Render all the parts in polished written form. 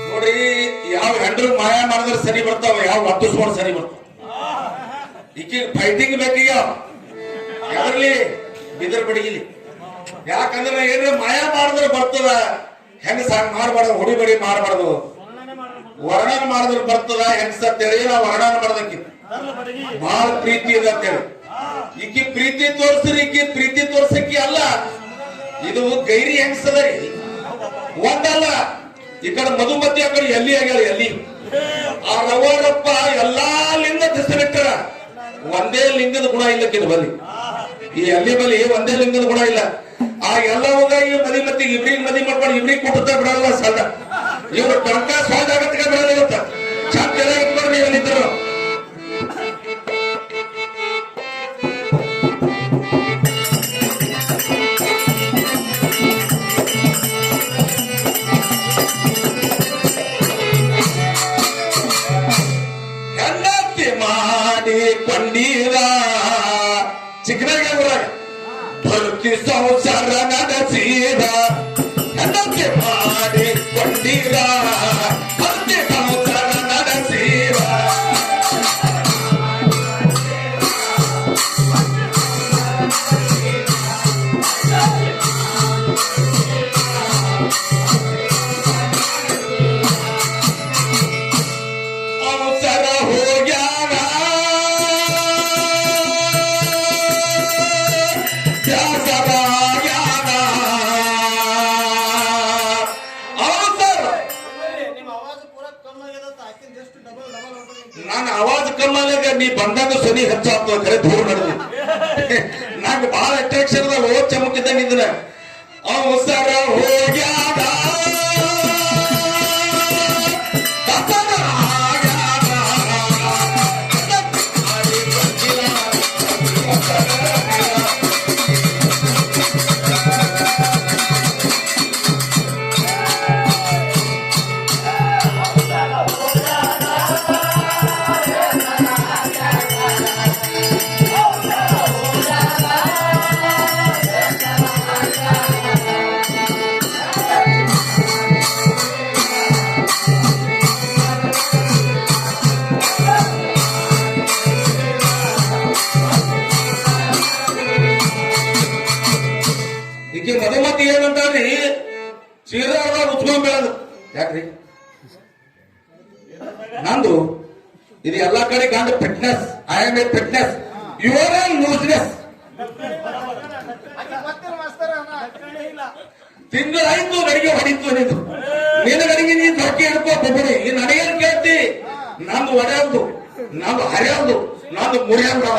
ನೋಡ್ರಿ, ಯಾವ ಹೆಂಡ್ರು ಮಾಯ ಮಾಡಿದ್ರೆ ಸರಿ ಬರ್ತಾವ, ಯಾವ ಹತ್ತಿಸ್ಕೊಂಡು ಸರಿ ಬರ್ತಾವ. ಈಕಿ ಫೈಟಿಂಗ್ ಬೇಕೀಗ ಯಾವ್ದ್ರಲ್ಲಿ ಬಿದರ್ ಬಡಿಗಿಲಿ. ಯಾಕಂದ್ರೆ ಏನ್ರ ಮಾಯ ಮಾಡಿದ್ರೆ ಬರ್ತದ, ಹೆಂಗ ಸಾಂಗ್ ಮಾಡಬಾರ್ದು, ಹೊಡಿಬಡಿ ಮಾಡಬಾರ್ದು. ವರ್ಣನ ಮಾಡಿದ್ರೆ ಬರ್ತದ ಹೆಂಗಸ ಅಂತೇಳಿ ನಾವು ವರ್ಣನ ಮಾಡ್ದಕ್ಕಿ ಬಹಳ ಪ್ರೀತಿ ಇದೆ ಅಂತೇಳಿ. ಈಕಿ ಪ್ರೀತಿ ತೋರ್ಸ್ರಿ, ಈಕಿ ಪ್ರೀತಿ ತೋರ್ಸಕ್ಕಿ ಅಲ್ಲ, ಇದು ಗೈರಿ ಹೆಂಗಸದರಿ ಒಂದಲ್ಲ. ಈ ಕಡೆ ಮಧುಮತಿ ಆ ಕಡೆ ಎಲ್ಲಿ ಆಗ್ಯಾಳ, ಎಲ್ಲಿ ಆ ರವರಪ್ಪ ಎಲ್ಲಾ ಲಿಂಗ ಹೆಸರಿಟ್ಟರ, ಒಂದೇ ಲಿಂಗದ ಗುಣ ಇಲ್ಲಕ್ಕಿದ್ ಬಲಿ. ಈ ಅಲ್ಲಿ ಬಲಿ ಒಂದೇ ಲಿಂಗದ ಗುಣ ಇಲ್ಲ. ಆ ಎಲ್ಲ ಹೋಗ ಈ ಮದಿ ಇಬ್ರಿಗೆ ಮದಿ ಮಾಡ್ಕೊಂಡು ಇಬ್ರಿಗೆ ಕೊಟ್ಟುತ್ತಾ ಬಿಡಲ್ಲ ಸಣ್ಣ. ಇವ್ರು ಟೊಂಕ ಸ್ವಾದ ಆಗತ್ತಿಗೆ ಬಿಡಲ್ಲ ಇವತ್ತ. ಚಂದ ಇಟ್ಕೊಂಡು ನೀವು ಅಲ್ಲಿದ್ದರು. ಹೆಂಡತಿ ಮಾಡಿಕೊಂಡೀರ ಚಿಕ್ಕನಾಗ ಊರಾಗ ಭಕ್ತಿ ಸಂಸಾರ ನಡೆಸೀರ. ಹೆಂಡತಿ ಮಾಡಿಕೊಂಡೀರ ಭಕ್ತಿ ಸಂಸಾರ ನಡೆಸೀರ. ಅವಸರ ಹೋಗ್ಯಾರ ದಾಸರಾಗ್ಯಾರ. ನಾನು ಆವಾಜ್ ಕಮ್ಮಾಗ ನೀ ಬಂದಾಗ ಸನಿ ಹೆಚ್ಚಾಗ್ತದ, ಕರೆ ದೂರ ನಡೆದು ನಂಗೆ ಬಹಳ ಅಟ್ರಾಕ್ಷನ್ ಅದ. ಓ ಚಮಕಿದ್ದ ನಿಂದ ಅವಸರ ಹೋಗ್ಯಾರ ಈಕೆ ಮಧುಮತಿ ಏನಂತಾರ್ರಿ, ಚೀರಾದ ಉಚ್ಕೊಂಡ್ ಬೀಳದು. ಯಾಕ್ರಿ ನಂದು ಇದು ಎಲ್ಲಾ ಕಡೆ ಗಂಡ fitness, I am a fitness, your on looseness. ತಿಂಗಳಾಯ್ತು ಗಡಿಗೆ ಹೊಡಿತು ನಿಂದು, ನಿನ್ನ ಗಡಿಗೆ ನೀನ್ ತೊಟ್ಟಿ ಹಿಡ್ಕೋ ಬೊಬ್ಬಡಿ. ಈ ನಡೆಯನ್ ಕೇಳ್ತಿ, ನಂದು ಒಡೆಯಲ್ದು, ನಂದು ಹರಿಯಲ್ದು, ನಂದು ಮುರಿಯಲ್ದು.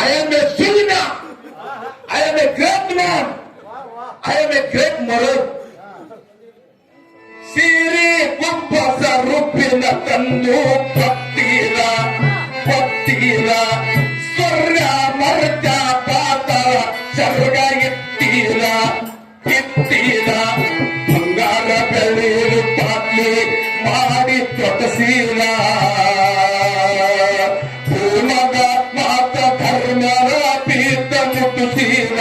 ಐ ಆಮ್ ಎ ಸಿಂಹ, I am a great man. I am a great mother. ಸಿರಿ ಕುಂಭಸ ರೂಪಿನ ತಂದು ಪತ್ತೀರ ಪತ್ತೀರ, ಸ್ವರ್ಗ ಮರ್ಗ ಪಾತಾಳ ಸ್ವರ್ಗ ಇತ್ತೀರ ಇತ್ತೀರ. ಬಂಗಾರ ಬೆಳ್ಳಿ ಪಾತ್ಲಿ ಮಾಡಿ ತೊಡಸೀರ. ಭೂಮಗ ಮಾತ ಧರ್ಮರ ಪೀತ ಮುಟ್ಟಿಸೀರ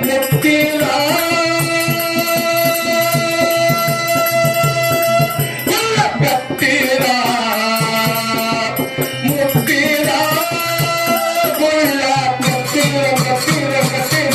ಮುಟ್ಟಿರ. ಕತ್ತೀರ ಮುಟ್ಟಿರ ಗುಳ್ಳ ಕತ್ತೀರ ಕತ್ತೀರ ಕತ್ತೀರ.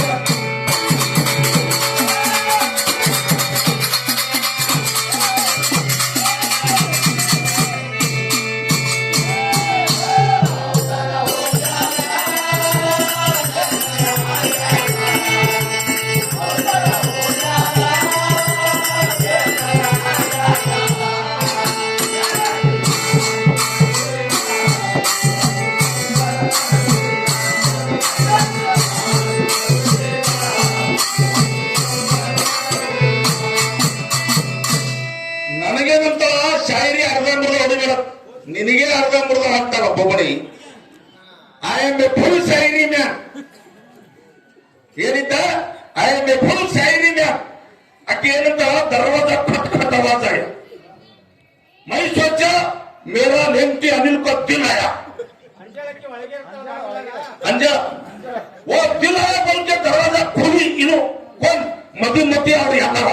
ನನಗೇನಂತ ಶಾಯರಿ ಅರ್ಧಂಬರ್ಧ ಹೊಡಿಬೇಡ, ನಿನಗೆ ಅರ್ಧಂಬರ್ಧ ಹಾಕ್ತಾರ ಒಬ್ಬೊಬ್ಬಡಿ. I am a full shayari man. ಏನಿದ್ದ I am a full shayari man. ಅಕ್ಕಿ ಏನಂತ ದರ್ವಾಜ ಖಟ್ ಖಟ್ ಆವಾಜ, ಮೈ ಸ್ವಚ್ಛ मेरा लेंटी अनिल का दिल आया अंजा वो दिल आया बोल के दरवाजा खोली इनो कौन मधुमती और यादव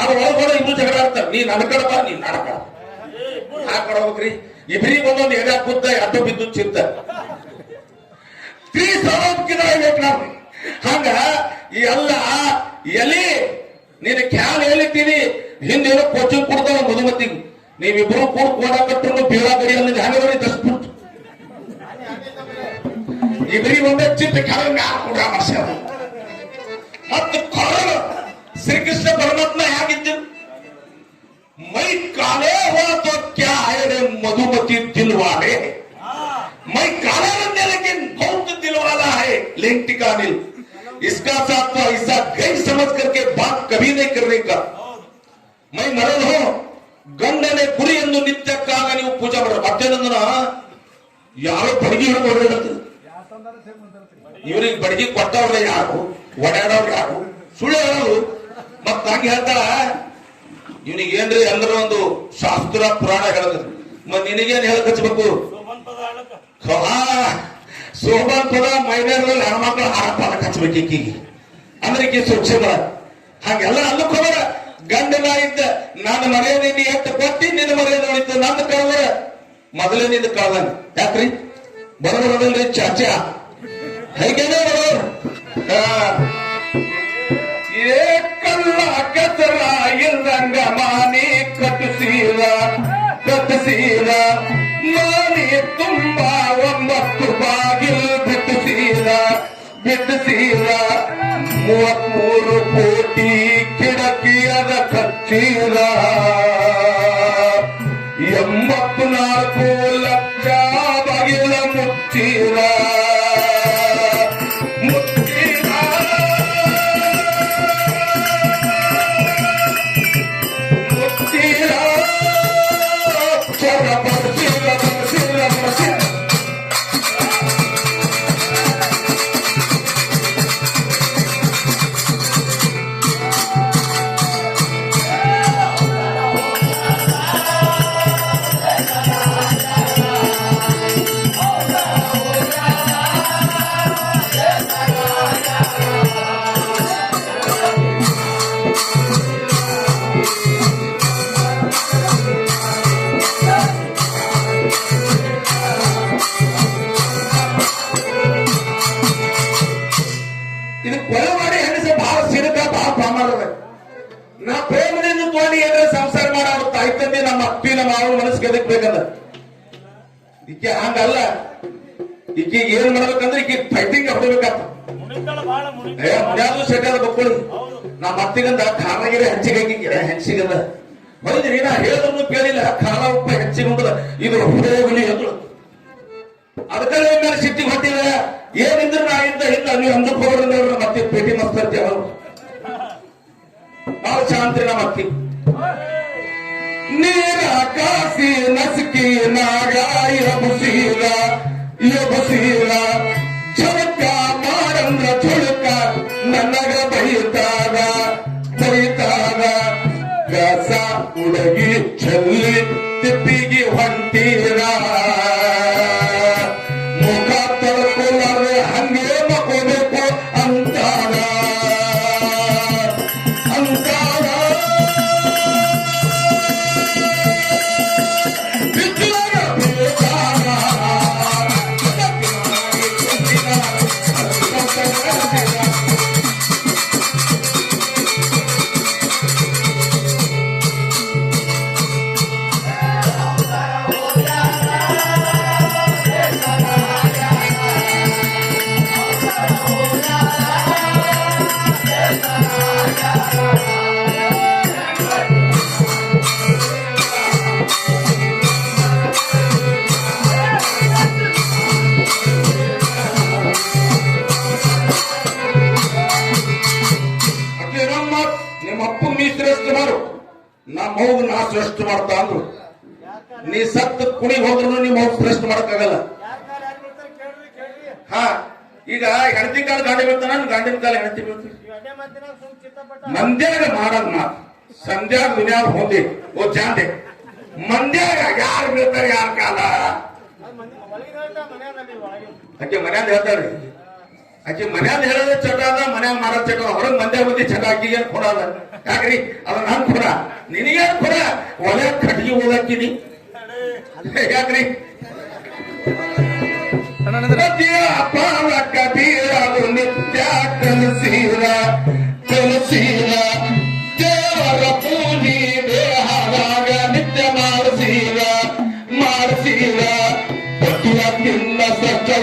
ಅದು ಒಳಗಡೆ ಇಬ್ರು ಜಗಳ ಆಡ್ತಾರೆ ನೀ ನನ್ನ ಕಡೆ ಬಾ ನೀ ನನ್ನ ಕಡೆ ಹಾಕಡ ಹೋಗ್ರಿ ಇಬ್ರಿಗೆ ಒಂದೊಂದು ಎಡೆ ಹಾಕುತ್ತ ಅಡ್ಡು ಬಿದ್ದು ಚಿಂತ ಹಂಗ ಈ ಎಲ್ಲ ಎಲ್ಲಿ ನೀನು ಕ್ಯಾನ್ ಹೇಳಿದ್ದೀನಿ ಹಿಂದೇನೋ ಕೋಚಿಂಗ್ ಕೊಡ್ತಾವ ಮಧುಮತಿಗೆ ನೀವಿಬ್ರು ಕೂಡ ಕೊಡಕಟ್ರು ಬೀಳಾ ಗಡಿ ಅನ್ನೋದು ಹಂಗದರಿ ದಸ್ಬಿಡ್ತು ಇಬ್ರಿಗೆ ಒಂದೇ ಚಿತ್ತ ಕೆಳಗೆ ಕೂಡ ಮಾಡ್ಸ್ಯಾರ ಮತ್ತು ಕೊರಗ ಶ್ರೀಕೃಷ್ಣ ಪರಮಾತ್ಮ ಹೇಗಿದ್ದರು ಮೈ ಕಾಲೇ हुआ तो क्या है रे मधुमती दिल वाले मैं काला रहने लेकिन बहुत दिल वाला है लेंटी का अनिल इसका साथ तो ऐसा गैर समझ करके बात कभी नहीं करने का मैं मरण हूं ಗಂಡನೆ ಗುರಿ ಎಂದು ನಿತ್ಯಕ್ಕಾಗ ನೀವು ಪೂಜೆ ಮಾಡ್ರ ಮತ್ತೇನಂದ್ರ ಯಾರೋ ಬಡಗಿ ಹಿಡ್ಕೊಂಡು ಇವ್ರಿಗೆ ಬಡಗಿ ಕೊಟ್ಟವ್ರೆ ಯಾರು ಒಡ್ಯಾಡವ್ರು ಯಾರು ಸುಳ್ಳು ಹೇಳೋರು ಮತ್ತ ಹಂಗೆ ಹೇಳ್ತಾಳ ಇವನಿಗೆ ಏನ್ರಿ ಅಂದ್ರೆ ಒಂದು ಶಾಸ್ತ್ರ ಪುರಾಣ ಹೇಳದ ನಿನಗೇನ್ ಹೇಳಕ್ ಹಚ್ಬೇಕು ಸೋಮನ್ ಪದ ಮಹಿಳೆಯರಲ್ಲಿ ಹೆಣ್ಮಕ್ಳು ಹಾರಪಾಲಕ್ ಹಚ್ಬೇಕು ಈಕಿಗೆ ಅಂದ್ರೆ ಈಕಿ ಸೂಕ್ಷ್ಮ ಹಂಗೆಲ್ಲ ಅಲ್ಲಕ್ ಹೋಗರ ಗಂಡನ ಇದ್ದ ನನ್ನ ಮರ್ಯಾದೆ ನೀ ಎಷ್ಟು ಕೊಟ್ಟಿ ನಿನ್ನ ಮರ್ಯಾದೆ ಉಳಿತು ನಂದು ಕಳ್ದ್ರ ಮೊದಲೇ ನಿಂದ ಕಳ್ದಂಗ ಯಾಕ್ರಿ ಬರೋದಲ್ರಿ ಚಾಚಾ ಹೇಗೇನೆ ಬರೋರು ಕಲ್ಲ ಕೆಸರ ಇಲ್ದಂಗ ಮಾನಿ ಕಟ್ಟಿಸೀರ ಮಾನಿ ತುಂಬಾ 9 ಬಾಗಿಲು ಬಿಟ್ಟಿಸೀರ 33 ಕೋಟಿ ಕಿಡಕಿಯದ ಕಚ್ಚೀರ 84 ಲಕ್ಷ ಬಾಗಿಲ ಮುಚ್ಚೀರ ಸಂಸಾರ ಮಾಡ ಅವ್ರ ತಾಯಿ ತಂದೆ ನಮ್ಮ ಅಪ್ಪಿ ನಮ್ಮ ಅವ್ರ ಮನಸ್ಸಿಗೆ ಎದಕ್ಬೇಕಂದ ಈಕೆ ಹಂಗಲ್ಲ ಈಕೆ ಏನ್ ಮಾಡ್ಬೇಕಂದ್ರೆ ಈಕೆ ಫೈಟಿಂಗ್ ಹೊಡಿಬೇಕಪ್ಪ ಮುನ್ಯಾದು ಸೆಟ್ ಅದ ಬಕ್ಕಳಿ ನಮ್ಮ ಅತ್ತಿಗಂದ ಖಾನಾಗಿರಿ ಹೆಚ್ಚಿಗೆ ಹೆಂಚಿಗದ ಹೊಯ್ದ್ರಿ ನಾ ಹೇಳಿದ್ರು ಕೇಳಿಲ್ಲ ಖಾನ ಉಪ್ಪ ಹೆಚ್ಚಿಗೊಂಡದ ಇದು ಹೋಗಲಿ ಅಂದ್ರು ಅದಕ್ಕೆ ಮೇಲೆ ಸಿಟ್ಟಿಗೆ ಹೊಟ್ಟಿದ ಏನಿದ್ರು ನಾ ಇದ್ದ ಇಲ್ಲ ನೀವು ಅಂದಕ್ಕೆ ಹೋಗೋದ್ರಿಂದ ಮತ್ತೆ ಪೇಟಿ ಮಸ್ತರ್ತಿ ಅವರು ಬಹಳ ಶಾಂತಿ ನಮ್ಮ ಅತ್ತಿ ನೀರ ಕಾಸಿ ನಸಕಿ ನಾಗ ಎಬುಸೀರ ಝಳಕ ಮಾರಂದ್ರ ಝುಳಕ ನನಗ ಬೈತಾಗ ಕಸ ಉಡಗಿ ಚೆಲ್ಲಿ ತಿಪ್ಪಿಗೆ ಹೊಂಟೀರ ಮುಖ ತೊಳ್ಕೊಳ್ಳದೆ ಹಂಗೆ ಮಕೋಬೇಕು ಅಂತಾರ ನಮ್ಮ ಹೋಗಿ ನಾ ಸೃಷ್ಟಿ ಮಾಡ್ತಾ ಅಂದ್ರು ನೀ ಸತ್ತು ಕುಣಿಗೆ ಹೋದ್ರು ನಿಮ್ಮ ಹೋಗಿ ಸೃಷ್ಟಿ ಮಾಡಕ್ಕಾಗಲ್ಲ ಹಾ ಈಗ ಹೆಂಡತಿ ಕಾಲ ಗಾಂಡಿ ಬೀಳ್ತಾನ ಗಂಡಿನ ಕಾಲ ಹೆಂಡತಿ ಬೀಳ್ತೀವಿ ಮಂದ್ಯಾಗ ಮಾಡದ್ ಮಾತು ಸಂಧ್ಯಾಗ ದುನಿಯಾಗ ಹೋದೆ ಓ ಜಾಂಡೆ ಮಂದ್ಯಾಗ ಯಾರು ಬೀಳ್ತಾರೆ ಯಾರ ಕಾಲ ಆಕೆ ಮನ್ಯಾಗ ಹೇಳ್ತಾರ್ರಿ ಆಕೆ ಮನ್ಯಾಗ ಹೇಳೋದ ಚಟ ಅದ ಮನ್ಯಾಗ ಮಾಡೋ ಚಟ ಹೊರಗ್ ಮಂದ್ಯಾಗ ಬಂದಿ ಚಟ ಆಕಿಗೆ ಕೊಡಲ್ಲ ಯಾಕ್ರಿ ಅದ ನನ್ ಕೊಡ ನಿನಗೇನ್ ಕೊಡ ಒಲೆ ಕಟ್ಟಿಗೆ ಓದಾಕಿನಿ ಯಾಕ್ರಿ ಅಪ್ಪ ಕಬೀರ ನಿತ್ಯ ಕನಸೀರ ಕನಸೀರ ದೇವರ ಪೂಜಿ ದೇಹದಾಗ ನಿತ್ಯ ಮಾಡಿಸೀರ ಮಾಡಿಸೀರ ಪತಿಯ ತಿನ್ನ ಸತ್ಯ